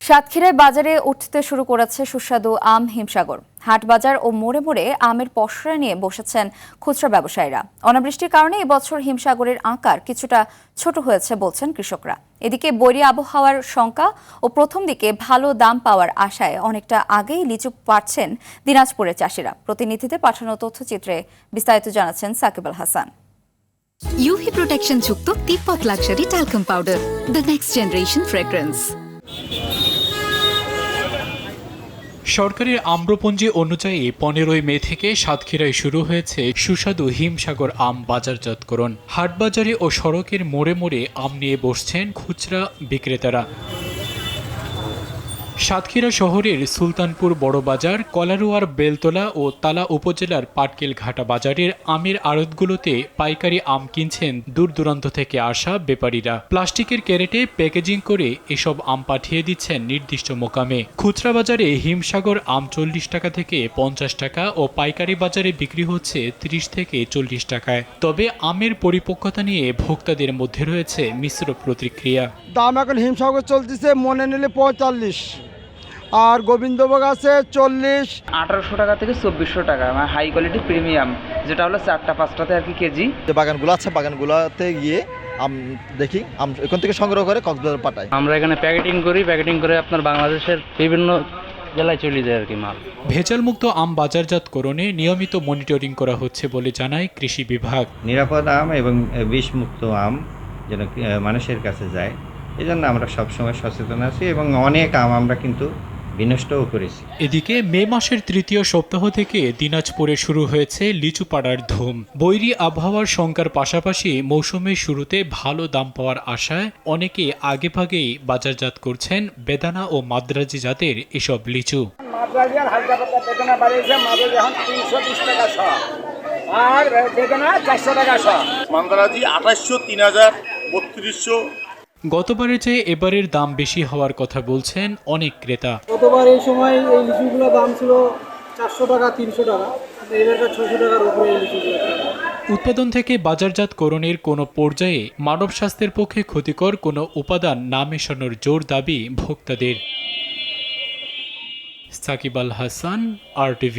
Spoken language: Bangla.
সাতক্ষীরায় বাজারে উঠতে শুরু করেছে সুস্বাদু আম হিমসাগর। হাট বাজার ও মোড়ে মোড়ে আমের পসরা নিয়ে বসেছেন খুচরা ব্যবসায়ীরা। অনাবৃষ্টির কারণে এবছর হিমসাগরের আকার কিছুটা ছোট হয়েছে বলছেন কৃষকরা। এদিকে বৈরী আবহাওয়ার শঙ্কা ও প্রথম দিকে ভালো দাম পাওয়ার আশায় অনেকটা আগেই লিচু পাচ্ছেন দিনাজপুরের চাষিরা। প্রতিনিধিদের পাঠানো তথ্যচিত্রে বিস্তারিত জানাচ্ছেন সাকিব আল হাসান। ইউভি প্রোটেকশন যুক্ত Tibet luxury talcum powder, the next generation fragrance. সরকারের আম্রপঞ্জি অনুযায়ী 15ই মে থেকে সাতক্ষীরায় শুরু হয়েছে সুস্বাদু হিমসাগর আম বাজারজাতকরণ। হাটবাজারে ও সড়কের মোড়ে মোড়ে আম নিয়ে বসছেন খুচরা বিক্রেতারা। সাতক্ষীরা শহরের সুলতানপুর বড় বাজার, কলারুয়ার বেলতলা ও তালা উপজেলার পাটকেল ঘাটা বাজারের আমের আড়তগুলোতে পাইকারি আম কিনছেন দূর দূরান্ত থেকে আসা ব্যাপারীরা। প্লাস্টিকের ক্যারেটে প্যাকেজিং করে এসব আম পাঠিয়ে দিচ্ছেন নির্দিষ্ট মোকামে। খুচরা বাজারে হিমসাগর আম 40 টাকা থেকে 50 টাকা ও পাইকারি বাজারে বিক্রি হচ্ছে 30 থেকে 40 টাকায়। তবে আমের পরিপক্কতা নিয়ে ভোক্তাদের মধ্যে রয়েছে মিশ্র প্রতিক্রিয়া। দাম এখন হিমসাগর চলতেছে মনে নিলে 45, আর গোবিন্দভোগ আছে 40। 1800 টাকা থেকে 2400 টাকা হাই কোয়ালিটি প্রিমিয়াম, যেটা হলো 4টা-5টাতে আর কি কেজি। যে বাগানগুলো আছে বাগানগুলোতে গিয়ে আম দেখি, আম এখান থেকে সংগ্রহ করে কক্সবাজার পাঠাই। আমরা এখানে প্যাকেটিং করে আপনার বাংলাদেশের বিভিন্ন জেলায় চলে যায় আর কি মাল। ভেজালমুক্ত আম বাজারজাতকরণে নিয়মিত মনিটরিং করা হচ্ছে বলে জানায় কৃষি বিভাগ। নিরাপদ আম এবং বিষমুক্ত আম যেন মানুষের কাছে যায়, এজন্য আমরা সবসময় সচেতন আছি এবং অনেক আম আমরা কিন্তু বিনষ্টও করেছি। এদিকে মে মাসের 3য় সপ্তাহ থেকে দিনাজপুরে শুরু হয়েছে লিচু পাড়ার ধুম। বৈরী আবহাওয়ার শঙ্কার পাশাপাশি মৌসুমের শুরুতে ভালো দাম পাওয়ার আশায় অনেকে আগেভাগেই বাজারজাত করছেন বেদানা ও মাদ্রাজি জাতের এসব লিচু। মাদ্রাজি আর হালকা পাতলা বেদানা বাড়িয়েছে, মাদ্রাজি এখন 320 টাকা শ, আর বেদানা 400 টাকা শ। মাদ্রাজি 2800, 3000, 3200। গতবারের চেয়ে এবারের দাম বেশি হওয়ার কথা বলছেন অনেক ক্রেতা। গতবার এই সময় এই লিচুগুলোর দাম ছিল 400 টাকা, 300 টাকা, এবারকার 600 টাকার উপরে এই লিচুগুলো। উৎপাদন থেকে বাজারজাতকরণের কোনো পর্যায়ে মানব স্বাস্থ্যের পক্ষে ক্ষতিকর কোনো উপাদান না মেশানোর জোর দাবি ভোক্তাদের। সাকিব আল হাসান, RTV।